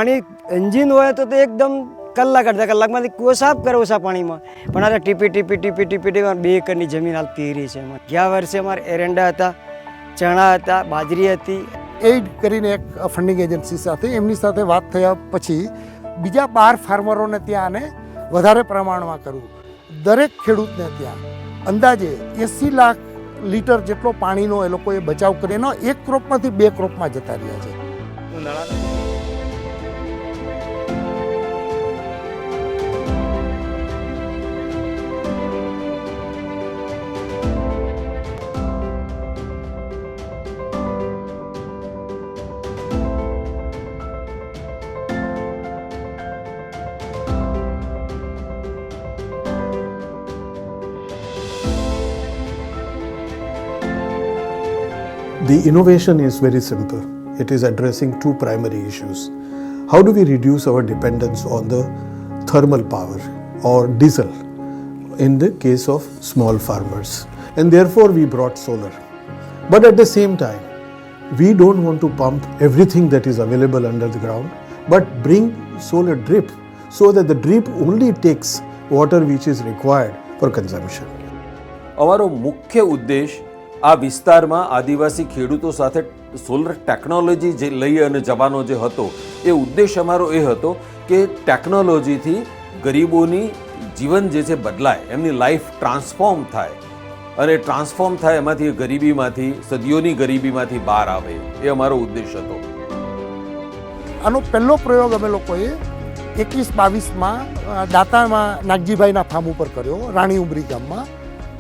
પાણી એન્જિન હોય તો એકદમ કલાક અડધા કલાકમાંથી કૂવો સાફ કરે ઓછા પાણીમાં, પણ આ ટીપી 2 એકરની જમીન હાલ તૈયારી છે. ગયા વર્ષે અમારે એરંડા હતા, ચણા હતા, બાજરી હતી. એઇડ કરીને એક ફંડિંગ એજન્સી સાથે એમની સાથે વાત થયા પછી બીજા 12 ફાર્મરોને ત્યાં આને વધારે પ્રમાણમાં કરવું. દરેક ખેડૂતને ત્યાં અંદાજે 80 લાખ લીટર જેટલો પાણીનો એ લોકોએ બચાવ કરી એનો એક ક્રોપમાંથી 2 ક્રોપમાં જતા રહ્યા છે. The innovation is very simple. It is addressing 2 primary issues. How do we reduce our dependence on the thermal power or diesel in the case of small farmers? And therefore we brought solar. But at the same time, we don't want to pump everything that is available under the ground, but bring solar drip so that the drip only takes water which is required for consumption. અમારો મુખ્ય ઉદ્દેશ આ વિસ્તારમાં આદિવાસી ખેડૂતો સાથે solar technology જે લઈ અને જવાનો જે હતો એ ઉદ્દેશ અમારો એ હતો કે ટેકનોલોજીથી ગરીબોની જીવન જે છે બદલાય, એમની લાઈફ ટ્રાન્સફોર્મ થાય અને ટ્રાન્સફોર્મ થાય એમાંથી ગરીબીમાંથી, સદીઓની ગરીબીમાંથી બહાર આવે, એ અમારો ઉદ્દેશ હતો. આનો પહેલો પ્રયોગ અમે લોકોએ 21-22માં દાંતામાં નાગજીભાઈના ફાર્મ ઉપર કર્યો, રાણી ઉમરી ગામમાં.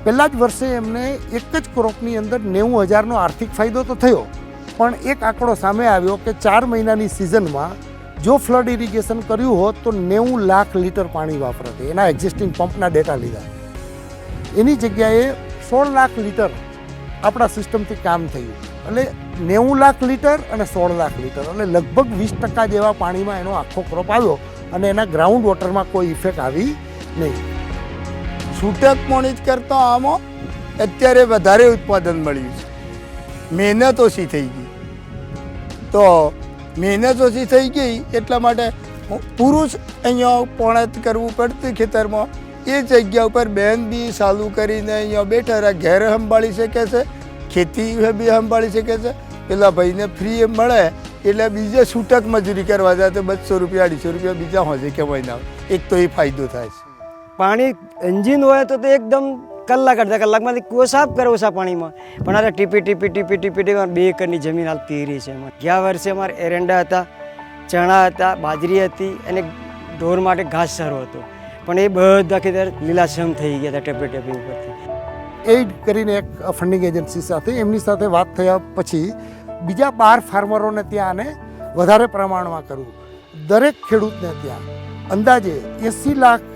પહેલા જ વર્ષે એમને એક જ ક્રોપની અંદર 90,000નો આર્થિક ફાયદો તો થયો, પણ એક આંકડો સામે આવ્યો કે 4 મહિનાની સિઝનમાં જો ફ્લડ ઇરિગેશન કર્યું હોત તો 90 લાખ લીટર પાણી વાપરતે. એના એક્ઝિસ્ટિંગ પંપના ડેટા લીધા. એની જગ્યાએ 16 લાખ લીટર આપણા સિસ્ટમથી કામ થયું. એટલે 90 લાખ લીટર અને 16 લાખ લીટર એટલે લગભગ 20% જેવા પાણીમાં એનો આખો ક્રોપ આવ્યો અને એના ગ્રાઉન્ડ વોટરમાં કોઈ ઇફેક્ટ આવી નહીં. છૂટક પાણી જ કરતો આમાં અત્યારે વધારે ઉત્પાદન મળ્યું છે. મહેનત ઓછી થઈ ગઈ, તો મહેનત ઓછી થઈ ગઈ એટલા માટે પુરુષ અહીંયા પોણત કરવું પડતું ખેતરમાં. એ જગ્યા ઉપર બેન બી ચાલુ કરીને અહીંયા બેઠા રહ્યા, ઘેર સંભાળી શકે છે, ખેતી બી સંભાળી શકે છે. પેલા ભાઈને ફ્રી મળે એટલે બીજે છૂટક મજૂરી કરવા જાય તો 200 રૂપિયા 250 રૂપિયા બીજા હોજે કમાઈને આવે. એક તો એ ફાયદો થાય છે. પાણી એન્જિન હોય તો એકદમ કલાક અડધા કલાકમાંથી કૂવો સાફ કરે ઓછા પાણીમાં, પણ આ ટીપી 2 એકરની જમીન હાલ તૈયારી છે. ગયા વર્ષે અમારે એરંડા હતા, ચણા હતા, બાજરી હતી અને ઢોર માટે ઘાસચારો હતો, પણ એ બધા ખેતર લીલાછમ થઈ ગયા હતા ટેપી ઉપરથી. એઇડ કરીને એક ફંડિંગ એજન્સી સાથે એમની સાથે વાત થયા પછી બીજા 12 ફાર્મરોને ત્યાં આને વધારે પ્રમાણમાં કરવું. દરેક ખેડૂતને ત્યાં અંદાજે 80 લાખ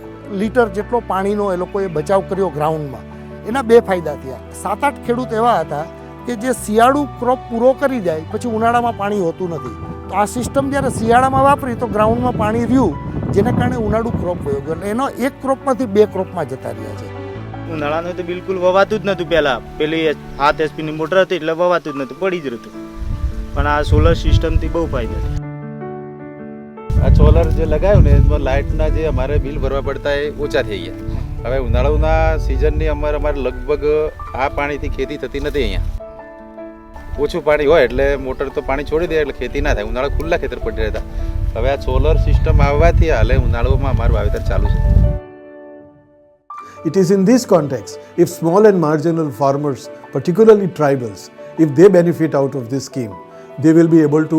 લીટર જેટલો પાણીનો એ લોકોએ બચાવ કર્યો ગ્રાઉન્ડમાં. એના 2 ફાયદા થયા. 7-8 ખેડૂત એવા હતા કે જે શિયાળુ ક્રોપ પૂરો કરી જાય પછી ઉનાળામાં પાણી હોતું નથી, તો આ સિસ્ટમ જ્યારે શિયાળામાં વાપરી તો ગ્રાઉન્ડમાં પાણી રહ્યું, જેને કારણે ઉનાળુ ક્રોપ વયો ગયો. એટલે એનો એક ક્રોપમાંથી 2 ક્રોપમાં જતા રહ્યા છે. ઉનાળાનું તો બિલકુલ વવાતું જ નહોતું. પહેલાં પેલી 7 HP ની મોટર હતી એટલે વવાતું જ નહોતું, પડી જ રહેતું. પણ આ સોલર સિસ્ટમથી બહુ ફાયદા છે. આ સોલર જે લગાવ્યું ને એમાં લાઇટના જે અમારે બિલ ભરવા પડતા એ ઓછા થઈ ગયા. હવે ઉનાળાના સિઝનની અમારે લગભગ આ પાણીથી ખેતી થતી નથી. અહીંયા ઓછું પાણી હોય એટલે મોટર તો પાણી છોડી દે એટલે ખેતી ના થાય. ઉનાળા ખુલ્લા ખેતર પડી રહેતા. હવે આ સોલર સિસ્ટમ આવવાથી હાલે ઉનાળામાં અમારું વાવેતર ચાલુ છે. It is in this context, if small and marginal farmers, particularly tribals, if they benefit out of this scheme, they will be able to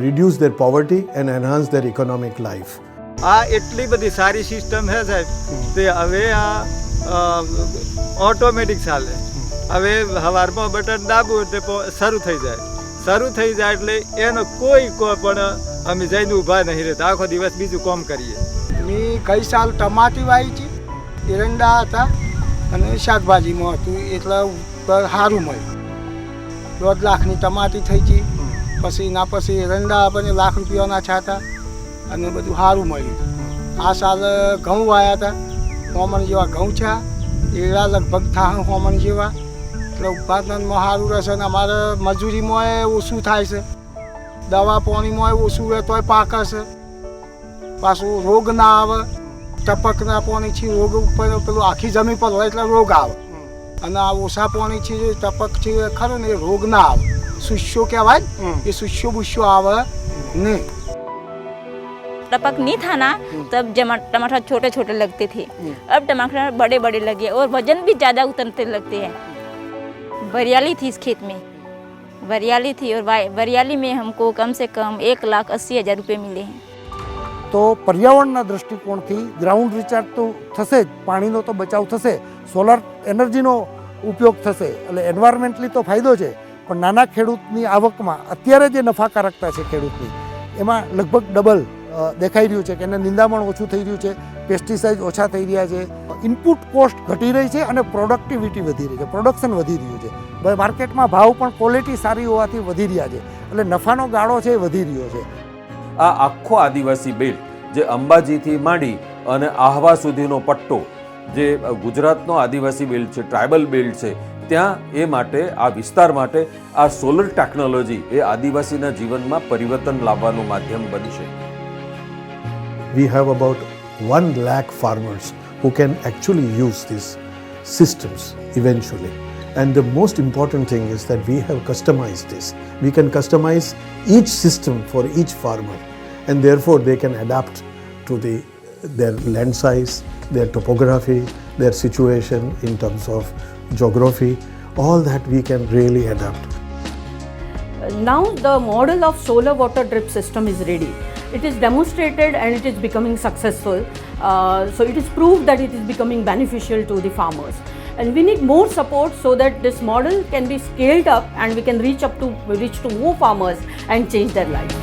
reduce their poverty and enhance their economic life. આ એટલી બધી સારી system છે સાહેબ, તે હવે આ automatic ચાલે. હવે સવારમાં બટન દાબો એટલે શરૂ થઈ જાય એટલે એનો કોઈ પણ અમે જઈને ઊભા નહીં રહેતા, આખો દિવસ બીજું કામ કરીએ. મેં ગઈ સાલ ટમાટી વાવી હતી, એરંડા હતા અને શાકભાજીમાં હતું એટલે સારું મળ્યું. 1.5 લાખની ટમાટી થઈ ગઈ, પછી એના પછી એરંડા આપણને ₹1 લાખ છાતા અને બધું સારું મળ્યું. આ સાલ ઘઉં વાયા હતા, હોમણ જેવા ઘઉં છે, એડા લગભગ થાય હોમણ જેવા, એટલે ઉત્પાદનમાં સારું રહેશે. અને અમારે મજૂરીમાં ઓછું થાય છે, દવા પાણીમાં ઓછું હોય તોય પાક હશે. પાછું રોગ ના આવે. ટપકના પાણીથી રોગ ઉપર પેલું આખી જમીન પર હોય એટલે રોગ આવે, અને આ ઓછા પાણીથી જે ટપક છે ખરો ને એ રોગ ના આવે. સુસ્યો કહેવાય એ સુસ્યો બુસ્યો આવે નહીં. टपक नहीं था ना तब टमाटर छोटे छोटे लगते थे, अब टमाटर बड़े बड़े लगे और वजन भी ज़्यादा उतरते लगते हैं. वरियाली थी इस खेत में, वरियाली थी और वरियाली में हमको कम से कम 1,80,000 रुपये मिले हैं. તો પર્યાવરણના દૃષ્ટિકોણથી ગ્રાઉન્ડ રિચાર્જ તો થશે જ, પાણીનો તો બચાવ થશે, સોલાર એનર્જીનો ઉપયોગ થશે, એટલે એન્વાયરમેન્ટલી તો ફાયદો છે. પણ નાના ખેડૂતની આવકમાં અત્યારે જે નફાકારકતા છે ખેડૂતની, એમાં લગભગ ડબલ દેખાઈ રહ્યું છે કે એને નિંદામણ ઓછું થઈ રહ્યું છે, પેસ્ટિસાઇડ ઓછા થઈ રહ્યા છે, ઇનપુટ કોસ્ટ ઘટી રહી છે અને પ્રોડક્ટિવિટી વધી રહી છે, પ્રોડક્શન વધી રહ્યું છે, માર્કેટમાં ભાવ પણ ક્વોલિટી સારી હોવાથી વધી રહ્યા છે, એટલે નફાનો ગાળો છે એ વધી રહ્યો છે. આ આખો આદિવાસી બેલ્ટ જે અંબાજીથી માંડી અને આહવા સુધીનો પટ્ટો જે ગુજરાતનો આદિવાસી બેલ્ટ છે, ટ્રાઇબલ બેલ્ટ છે, ત્યાં એ માટે આ વિસ્તાર માટે આ સોલર ટેકનોલોજી એ આદિવાસીના જીવનમાં પરિવર્તન લાવવાનું માધ્યમ બનશે. We have about 1 lakh farmers who can actually use these systems eventually. And the most important thing is that we have customized this. We can customize each system for each farmer, and therefore they can adapt to their land size, their topography, their situation in terms of geography. All that we can really adapt. Now the model of solar water drip system is ready. It is demonstrated and it is becoming successful. So it is proved that it is becoming beneficial to the farmers. And we need more support so that this model can be scaled up and we can reach to more farmers and change their life.